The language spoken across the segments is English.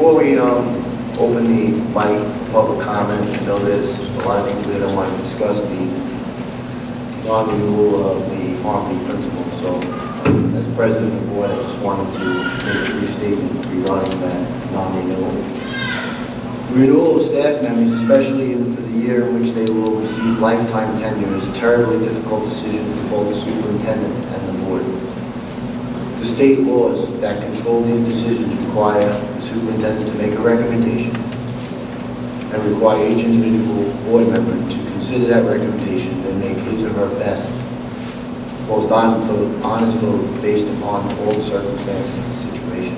Before we open the mic for public comment, I know there's a lot of people that don't want to discuss the non-renewal of the Harmony principle. So, as president of the board, I just wanted to make a brief statement regarding that non-renewal. The renewal of staff members, especially for the year in which they will receive lifetime tenure, is a terribly difficult decision for both the superintendent and the board. The state laws that control these decisions require the superintendent to make a recommendation and require each individual board member to consider that recommendation and make his or her best, most honest vote based upon all the circumstances of the situation.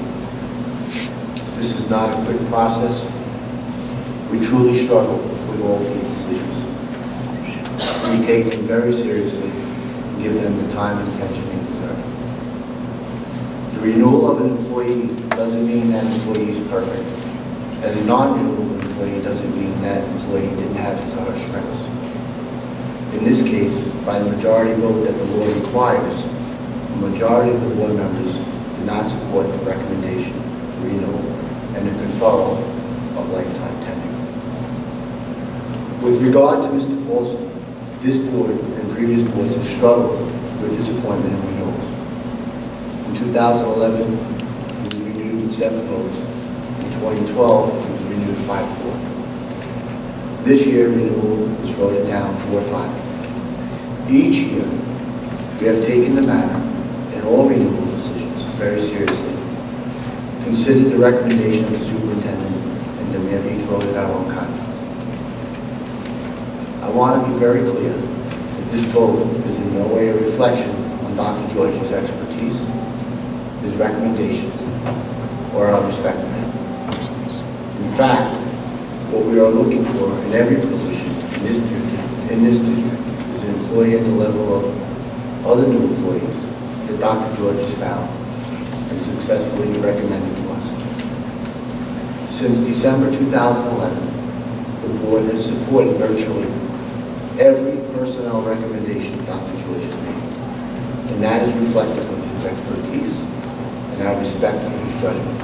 This is not a quick process. We truly struggle with all of these decisions. We take them very seriously and give them the time and attention they deserve. The renewal of an employee doesn't mean that employee is perfect. And a non-renewal of an employee doesn't mean that employee didn't have his or her strengths. In this case, by the majority vote that the law requires, the majority of the board members did not support the recommendation for renewal and the conferral of lifetime tenure. With regard to Mr. Paulson, this board and previous boards have struggled with his appointment and renewals. In 2011, he was renewed with 7 votes. In 2012, he was renewed 5-4. This year, renewal was voted down 4-5. Each year, we have taken the matter and all renewal decisions very seriously, considered the recommendation of the superintendent, and then we have each voted our own conscience. I want to be very clear that this vote is in no way a reflection on Dr. George's expertise, his recommendations, or our respect for him. In fact, what we are looking for in every position in this district is an employee at the level of other new employees that Dr. George has found and successfully recommended to us. Since December 2011, the board has supported virtually every personnel recommendation Dr. George has made, and that is reflective of his expertise and our respect for his judgment.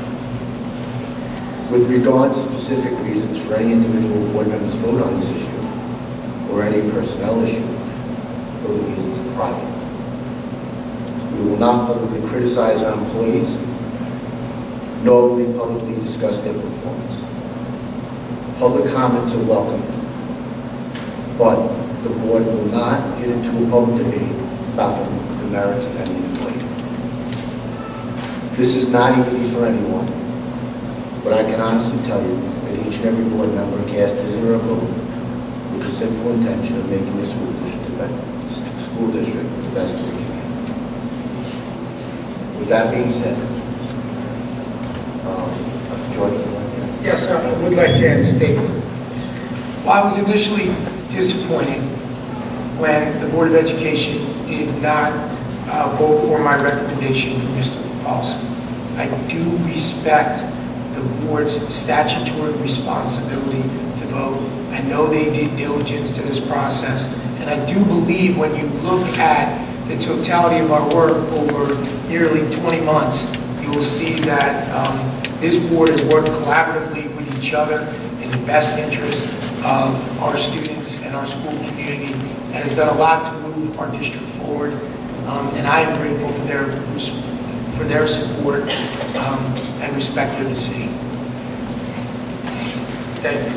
With regard to specific reasons for any individual board member's vote on this issue, or any personnel issue, those reasons are private. We will not publicly criticize our employees, nor will we publicly discuss their performance. Public comments are welcome, but the board will not get into a public debate about the merits of any employee. This is not easy for anyone, but I can honestly tell you that each and every board member cast his or her vote with the simple intention of making the school district the best they can. With that being said, George. Yes, I would like to add a statement. Well, I was initially disappointed when the Board of Education did not vote for my recommendation for Mr. Paulson. I do respect the board's statutory responsibility to vote. I know they did diligence to this process, and I do believe when you look at the totality of our work over nearly 20 months, you will see that this board has worked collaboratively with each other in the best interest of our students and our school community, and has done a lot to move our district forward. And I am grateful for their support and respect their decision. Thank you.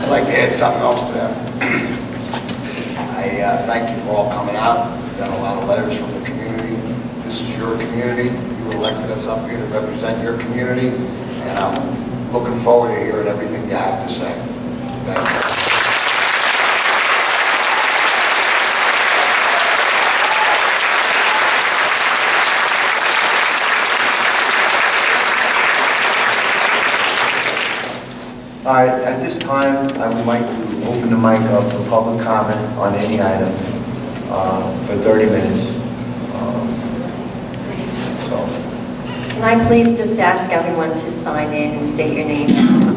I'd like to add something else to that. I thank you for all coming out. We've got a lot of letters from the community. This is your community. You elected us up here to represent your community, and I'm looking forward to hearing everything you have to say. Thank you. All right, at this time, I would like to open the mic up for public comment on any item for 30 minutes. Can I please just ask everyone to sign in and state your name as well?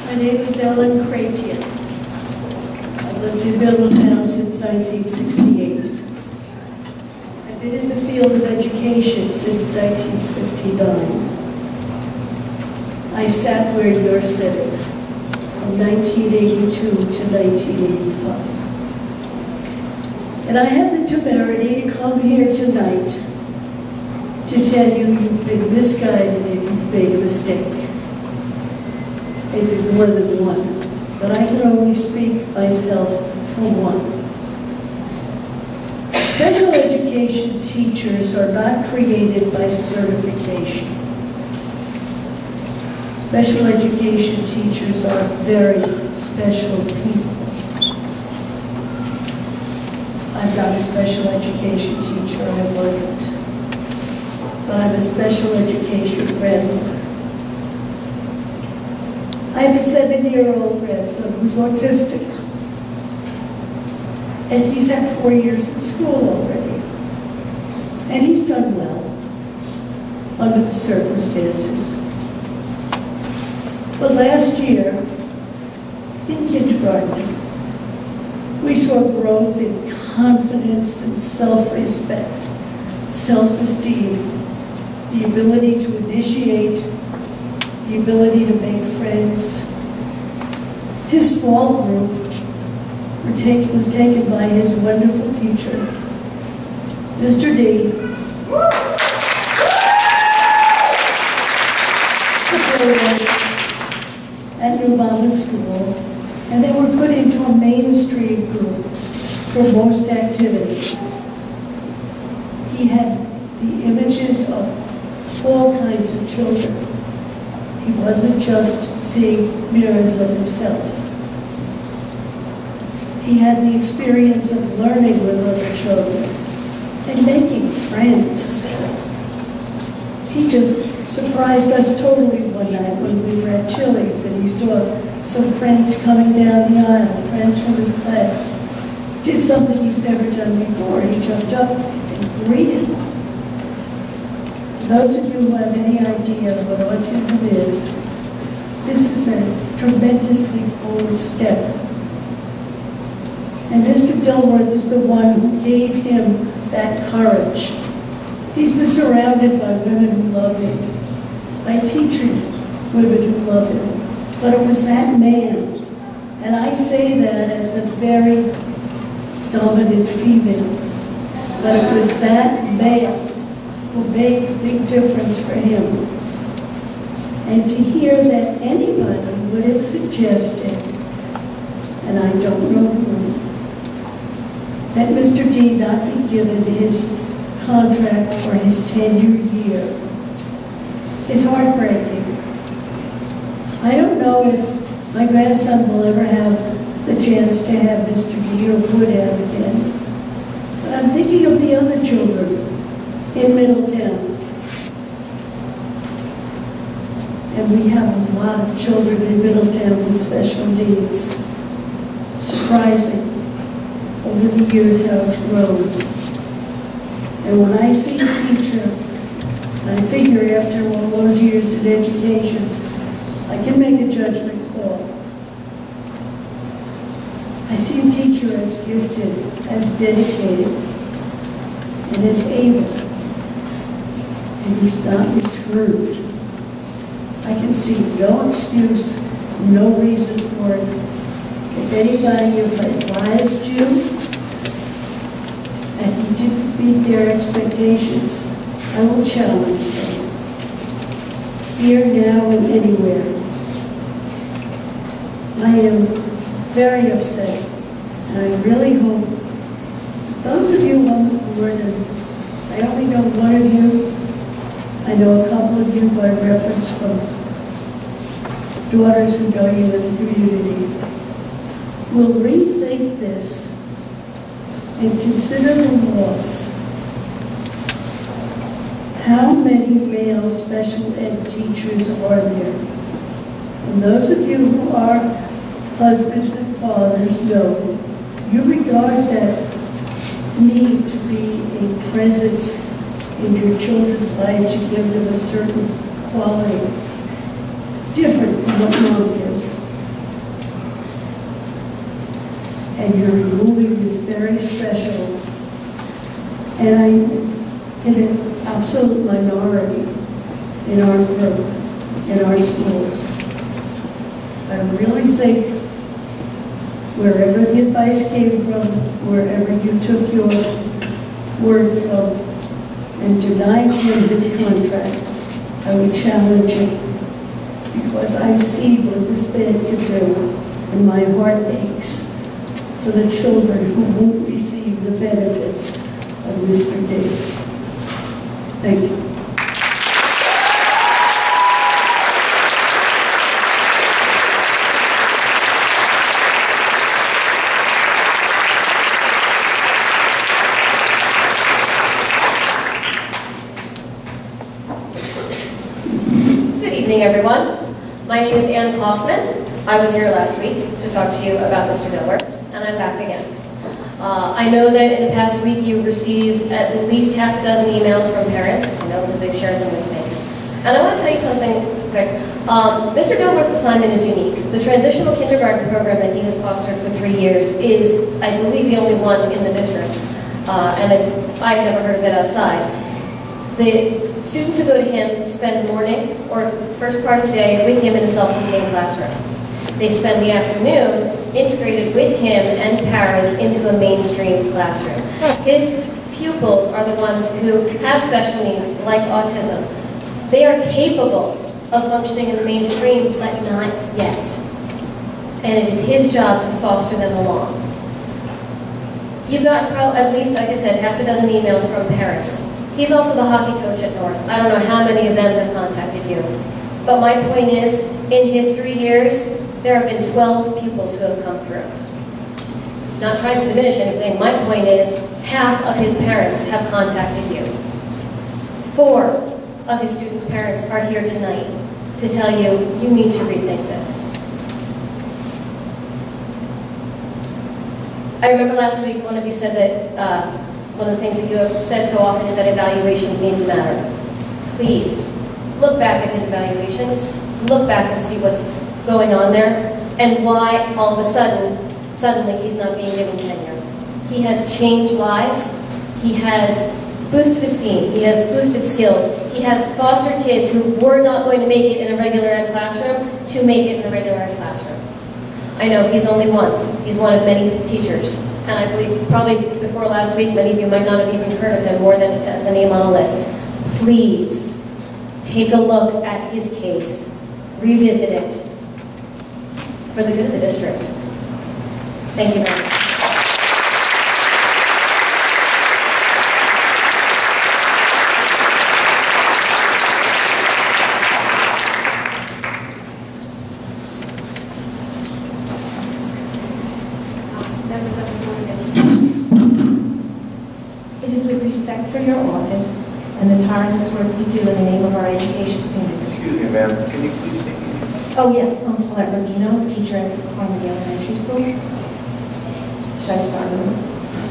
My name is Ellen Cratian. I've lived in Middletown since 1968. I've been in the field of education since 1959. I sat where you're sitting, from 1982 to 1985. And I have the temerity to come here tonight to tell you you've been misguided and you've made a mistake. Maybe more than one, but I can only speak myself for one. Special education teachers are not created by certification. Special education teachers are very special people. I'm not a special education teacher, I wasn't. But I'm a special education grandmother. I have a 7-year-old grandson who's autistic. And he's had 4 years in school already. And he's done well under the circumstances. But last year, in kindergarten, we saw growth in confidence and self-respect, self-esteem, the ability to initiate, the ability to make friends. His small group was taken by his wonderful teacher, Mr. D. At New Mama School, and they were put into a mainstream group for most activities. He had the images of all kinds of children. He wasn't just seeing mirrors of himself. He had the experience of learning with other children and making friends. He just surprised us totally one night when we were at Chili's and he saw some friends coming down the aisle, friends from his class. Did something he's never done before. He jumped up and greeted them. For those of you who have any idea of what autism is, this is a tremendously forward step. And Mr. Dilbert is the one who gave him that courage. He's been surrounded by women who love him, by teaching women who love him. But it was that man, and I say that as a very dominant female, but it was that man who made the big difference for him. And to hear that anybody would have suggested, and I don't know who, that Mr. D not be given his contract for his 10-year year is heartbreaking. I don't know if my grandson will ever have the chance to have Mr. D or would have again. But I'm thinking of the other children in Middletown. And we have a lot of children in Middletown with special needs. Surprising over the years how it's grown. And when I see a teacher, I figure after all those years in education, I can make a judgment call. I see a teacher as gifted, as dedicated, and as able. And he's not screwed. I can see no excuse, no reason for it. If anybody advised you and you didn't meet their expectations, I will challenge them. Here, now, and anywhere. I am very upset, and I really hope that those of you on the board, and I only know one of you, I know a couple of you by reference from daughters who know you in the community, will rethink this and consider the loss. How many male special ed teachers are there? And those of you who are husbands and fathers know, you regard that need to be a presence in your children's lives to give them a certain quality, different from what mom gives. And you're removing this very special. And in an absolute minority in our group, in our schools. I really think wherever the advice came from, wherever you took your word from, and denied him his contract, I would challenge it, because I see what this man can do, and my heart aches for the children who won't receive the benefits of Mr. D. Thank you. Everyone. My name is Ann Kaufman. I was here last week to talk to you about Mr. Dilbert, and I'm back again. I know that in the past week you've received at least half a dozen emails from parents, I know because they've shared them with me. And I want to tell you something quick. Mr. Dilbert's assignment is unique. The transitional kindergarten program that he has fostered for 3 years is, I believe, the only one in the district, and I've never heard of it outside. The students who go to him spend the morning or first part of the day with him in a self-contained classroom. They spend the afternoon integrated with him and paras into a mainstream classroom. His pupils are the ones who have special needs, like autism. They are capable of functioning in the mainstream, but not yet. And it is his job to foster them along. You've gotten at least, like I said, half a dozen emails from parents. He's also the hockey coach at North. I don't know how many of them have contacted you. But my point is, in his 3 years, there have been 12 pupils who have come through. Not trying to diminish anything, my point is, half of his parents have contacted you. 4 of his students' parents are here tonight to tell you, you need to rethink this. I remember last week, one of you said that one of the things that you have said so often is that evaluations need to matter. Please, look back at his evaluations, look back and see what's going on there, and why all of a sudden, suddenly he's not being given tenure. He has changed lives, he has boosted esteem, he has boosted skills, he has fostered kids who were not going to make it in a regular ed classroom to make it in a regular ed classroom. I know he's only one. He's one of many teachers. And I believe probably before last week, many of you might not have even heard of him more than the name on the list. Please take a look at his case. Revisit it for the good of the district. Thank you very much. For your office and the tireless work you do in the name of our education community. Excuse me, ma'am. Can you please take me? Oh, yes. I'm Paulette Rubino, teacher at Harmony Elementary School. Should I start over?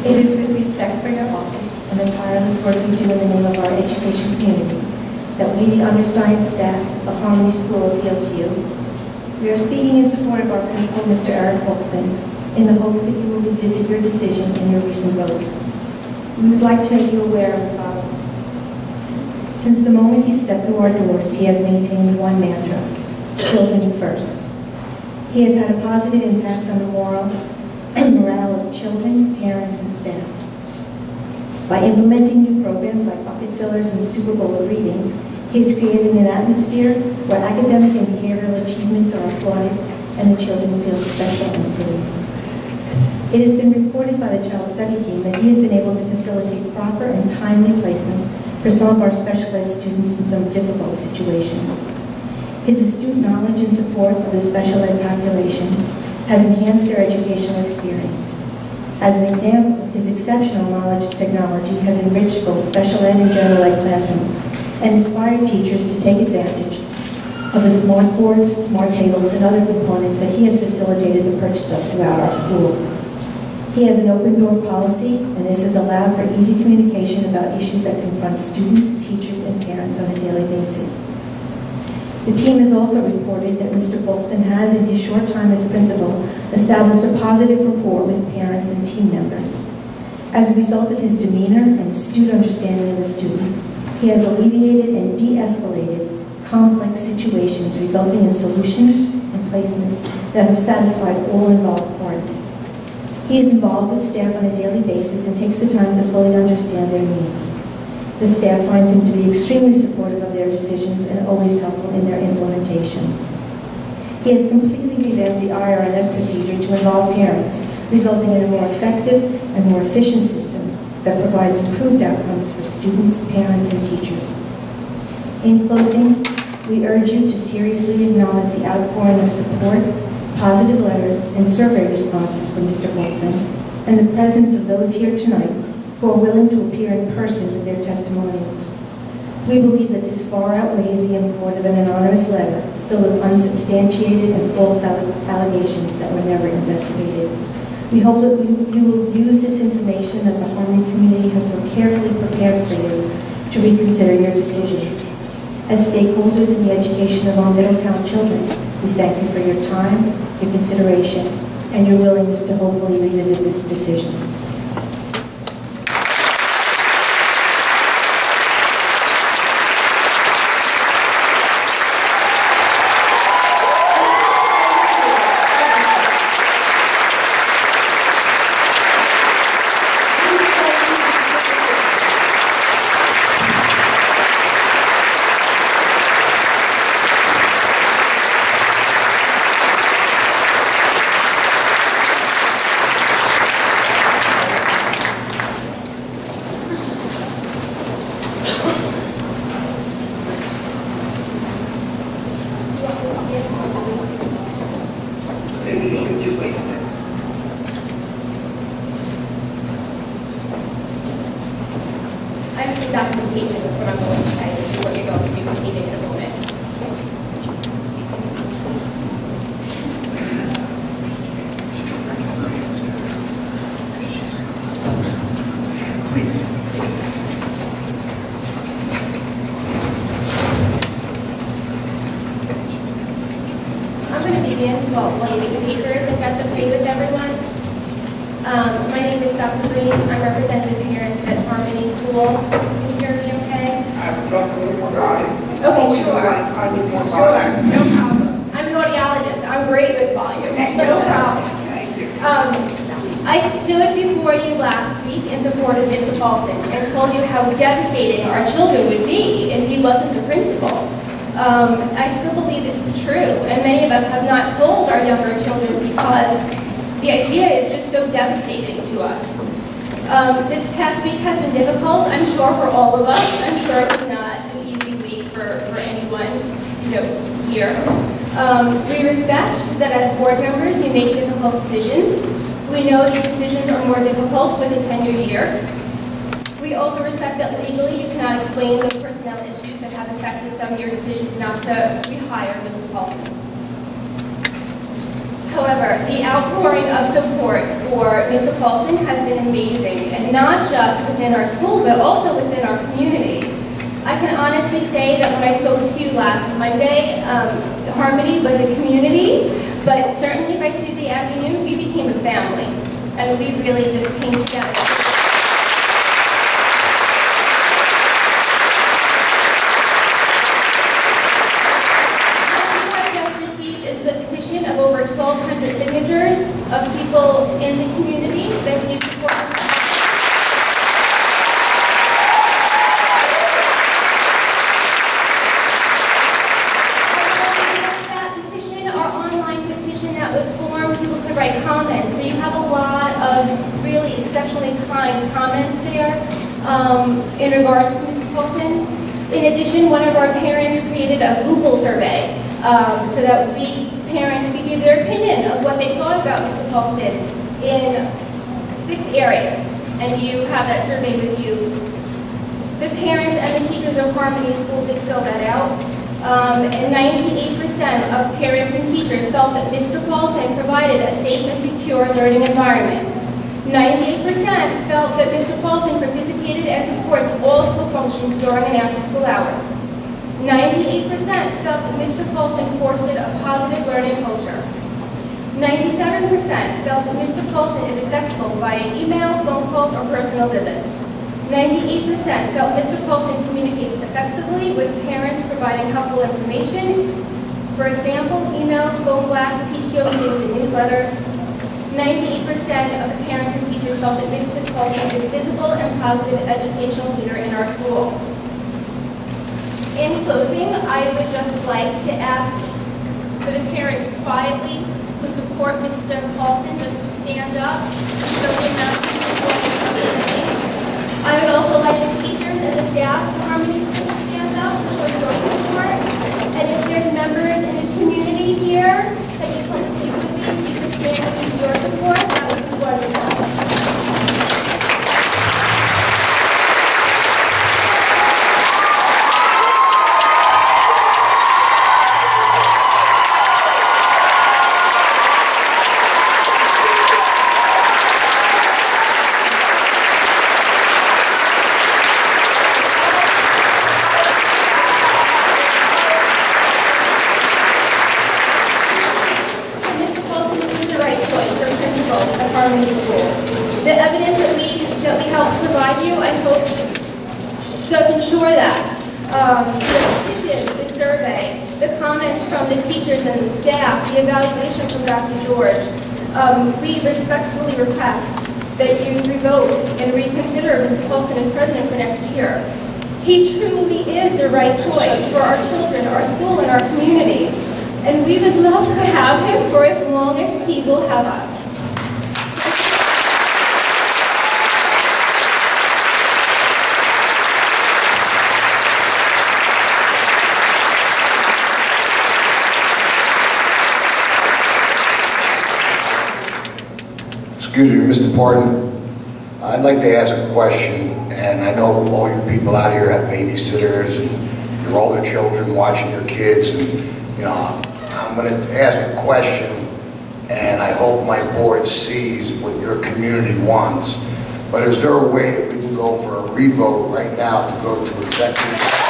It is with respect for your office and the tireless work you do in the name of our education community that we, the undersigned staff of Harmony School, appeal to you. We are speaking in support of our principal, Mr. Eric Holson, in the hopes that you will revisit your decision in your recent vote. We would like to make you aware of the following. Since the moment he stepped through our doors, he has maintained one mantra: children first. He has had a positive impact on the morale of children, parents, and staff. By implementing new programs like bucket fillers and the Super Bowl of reading, he has created an atmosphere where academic and behavioral achievements are applauded and the children feel special and safe. It has been reported by the Child Study Team that he has been able to facilitate proper and timely placement for some of our special ed students in some difficult situations. His astute knowledge and support of the special ed population has enhanced their educational experience. As an example, his exceptional knowledge of technology has enriched both special ed and general ed classrooms and inspired teachers to take advantage of the smart boards, smart tables, and other components that he has facilitated the purchase of throughout our school. He has an open door policy, and this has allowed for easy communication about issues that confront students, teachers, and parents on a daily basis. The team has also reported that Mr. Bolson has, in his short time as principal, established a positive rapport with parents and team members. As a result of his demeanor and astute understanding of the students, he has alleviated and de-escalated complex situations, resulting in solutions and placements that have satisfied all involved parties. He is involved with staff on a daily basis and takes the time to fully understand their needs. The staff finds him to be extremely supportive of their decisions and always helpful in their implementation. He has completely revamped the IRNS procedure to involve parents, resulting in a more effective and more efficient system that provides improved outcomes for students, parents, and teachers. In closing, we urge you to seriously acknowledge the outpouring of support, positive letters, and survey responses from Mr. Wilson, and the presence of those here tonight who are willing to appear in person with their testimonials. We believe that this far outweighs the import of an anonymous letter filled with unsubstantiated and false allegations that were never investigated. We hope that you will use this information that the Harmony community has so carefully prepared for you to reconsider your decision. As stakeholders in the education of our Middletown children, we thank you for your time, your consideration, and your willingness to hopefully revisit this decision. Documentation of what I'm going to say and what you're going to be receiving in a moment. I'm going to begin, well, while you read the papers, if that's okay with everyone. My name is Dr. Green. I'm representing the parents at Harmony School. Can you hear me okay? I would talk a little more about it. Okay, sure. I need more Sure, volume. no problem. I'm an audiologist. I'm great with volume, but no problem. Thank you. I stood before you last week in support of Mr. Paulson and told you how devastating our children would be if he wasn't the principal. I still believe this is true, and many of us have not told our younger children because the idea is just so devastating to us. This past week has been difficult, I'm sure, for all of us. I'm sure it was not an easy week for anyone, here. We respect that as board members you make difficult decisions. We know these decisions are more difficult with a tenure year. We also respect that legally you cannot explain the personnel issues that have affected some of your decisions not to rehire Mr. Paulson. However, the outpouring of support for Mr. Paulson has been amazing, and not just within our school, but also within our community. I can honestly say that when I spoke to you last Monday, Harmony was a community, but certainly by Tuesday afternoon, we became a family, and we really just came together. Of over 1,200 signatures of people in the community that do support us. That petition, our online petition that was formed, people could write comments. So you have a lot of really exceptionally kind comments there in regards to Mr. Paulson. In addition, one of our parents created a Google survey so that parents could give their opinion of what they thought about Mr. Paulson in 6 areas, and you have that survey with you. The parents and the teachers of Harmony School did fill that out, and 98% of parents and teachers felt that Mr. Paulson provided a safe and secure learning environment. 98% felt that Mr. Paulson participated and supports all school functions during and after school hours. 98% felt that Mr. Paulson fostered a positive learning culture. 97% felt that Mr. Porton is accessible via email, phone calls, or personal visits. 98% felt Mr. Porton communicates effectively with parents, providing helpful information. For example, emails, phone blasts, PTO meetings, and newsletters. 98% of the parents and teachers felt that Mr. Porton is a visible and positive educational leader in our school. In closing, I would just like to ask for the parents quietly who support Mr. Porton just to stand up and show the amount of support and understanding. I would also like the teachers and the staff of Harmony School to stand up and show your support. And if there's members in the community here that you want to speak with me, you can stand up with your support. That would be wonderful. The evidence that we help provide you, I hope, does ensure that. The petition, the survey, the comments from the teachers and the staff, the evaluation from Dr. George, we respectfully request that you revote and reconsider Mr. Porton as president for next year. He truly is the right choice for our children, our school, and our community. And we would love to have him for as long as he will have us. Excuse me, Mr. Porton, I'd like to ask a question, and I know all you people out here have babysitters and your older children watching your kids, and you know, I'm going to ask a question, and I hope my board sees what your community wants. But is there a way that we can go for a revote right now to go to executive session?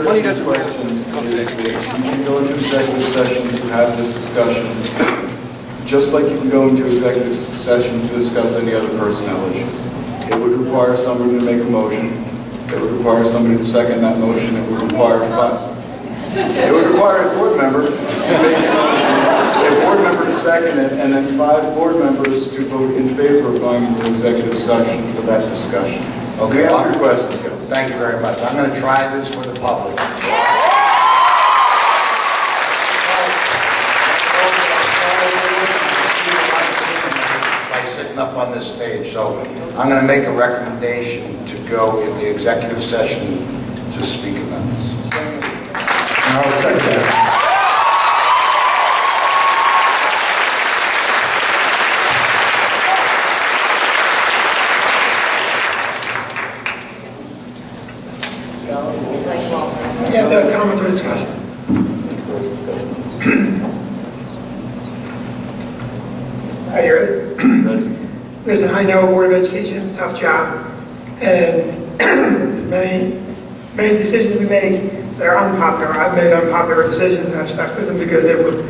When he does question, you can go into executive session to have this discussion, just like you can go into executive session to discuss any other personnel issue. It would require somebody to make a motion. It would require somebody to second that motion. It would require it would require a board member to make a motion, a board member to second it, and then 5 board members to vote in favor of going into executive session for that discussion. Okay, answer your question. Thank you very much. I'm going to try this for the public. By sitting up on this stage, so I'm going to make a recommendation to go in the executive session to speak about this. And I'll second that. You have to have comment or discussion. Are you ready? Listen, I know Board of Education is a tough job, and many decisions we make that are unpopular. I've made unpopular decisions, and I've stuck with them because they were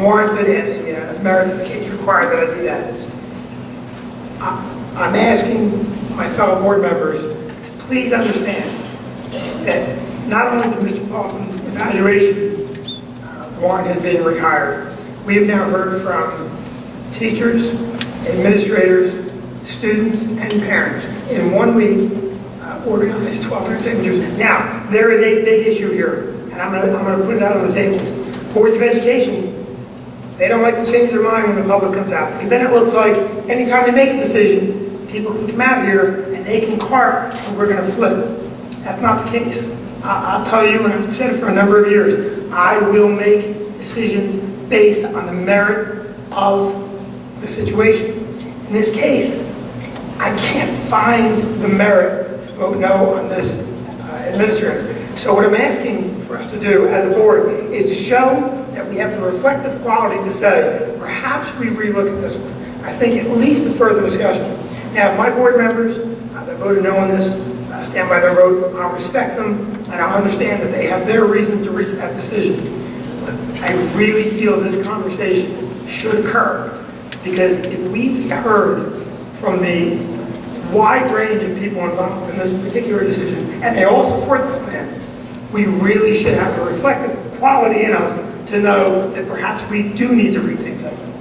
warranted, and the merits of the case required that I do that. I'm asking my fellow board members to please understand that not only did Mr. Porton's evaluation warrant had been rehired, we have now heard from teachers, administrators, students, and parents in 1 week organized 1,200 signatures. Now, there is a big issue here, and I'm going to put it out on the table. Boards of Education, they don't like to change their mind when the public comes out, because then it looks like anytime they make a decision, people can come out here and they can carp and we're going to flip. That's not the case. I'll tell you, and I've said it for a number of years, I will make decisions based on the merit of the situation. In this case, I can't find the merit to vote no on this administrator. So what I'm asking for us to do as a board is to show that we have the reflective quality to say, perhaps we relook at this one. I think at least a further discussion. Now, if my board members that voted no on this stand by their vote, I'll respect them, and I'll understand that they have their reasons to reach that decision. But I really feel this conversation should occur, because if we heard from the wide range of people involved in this particular decision, and they all support this man, we really should have the reflective quality in us to know that perhaps we do need to rethink something.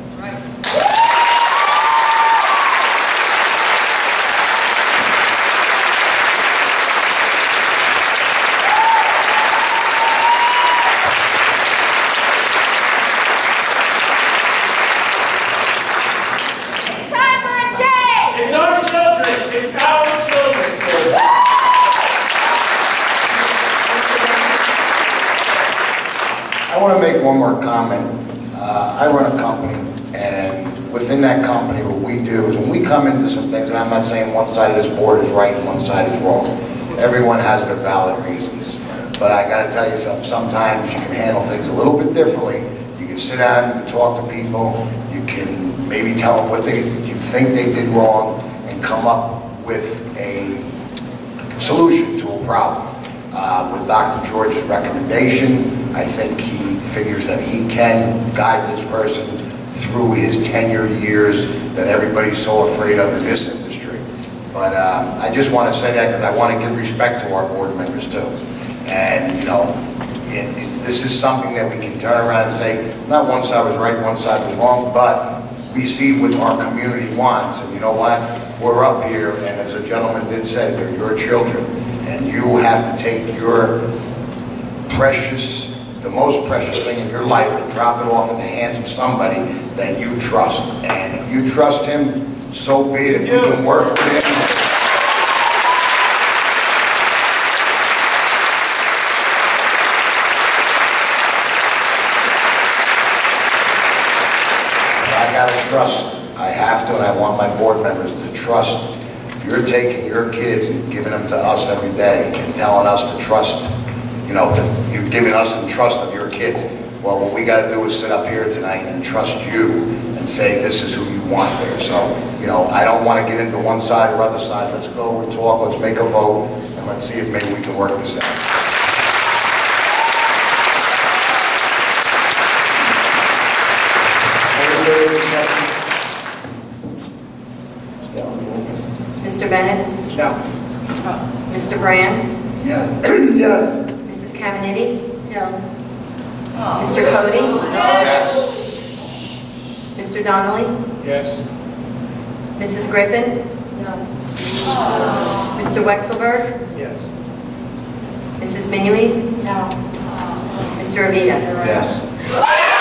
I want to make one more comment. I run a company, and within that company, what we do is when we come into some things, and I'm not saying one side of this board is right and one side is wrong. Everyone has their valid reasons. But I got to tell you something, sometimes you can handle things a little bit differently. You can sit down, you can talk to people, you can maybe tell them what you think they did wrong, and come up with a solution to a problem. With Dr. George's recommendation, I think he figures that he can guide this person through his tenured years that everybody's so afraid of in this industry. But I just want to say that because I want to give respect to our board members too. And you know, this is something that we can turn around and say, not one side was right, one side was wrong, but we see what our community wants. And you know what? We're up here, and as a gentleman did say, they're your children. And you have to take your precious, the most precious thing in your life and drop it off in the hands of somebody that you trust. And if you trust him, so be it. If you can work with him. I gotta trust, I have to, and I want my board members to trust. You're taking your kids and giving them to us every day and telling us to trust, you know, you're giving us the trust of your kids. Well, what we got to do is sit up here tonight and trust you and say this is who you want there. So, you know, I don't want to get into one side or other side. Let's go and talk, let's make a vote, and let's see if maybe we can work this out. Mr. Bennett? No. Mr. Brand? Yes. Yes. Mrs. Caminiti? No. Mr. Cody? Yes. Mr. Donnelly? Yes. Mrs. Griffin? No. Mr. Wexelberg? Yes. Mrs. Minuis? No. Mr. Avita? Yes.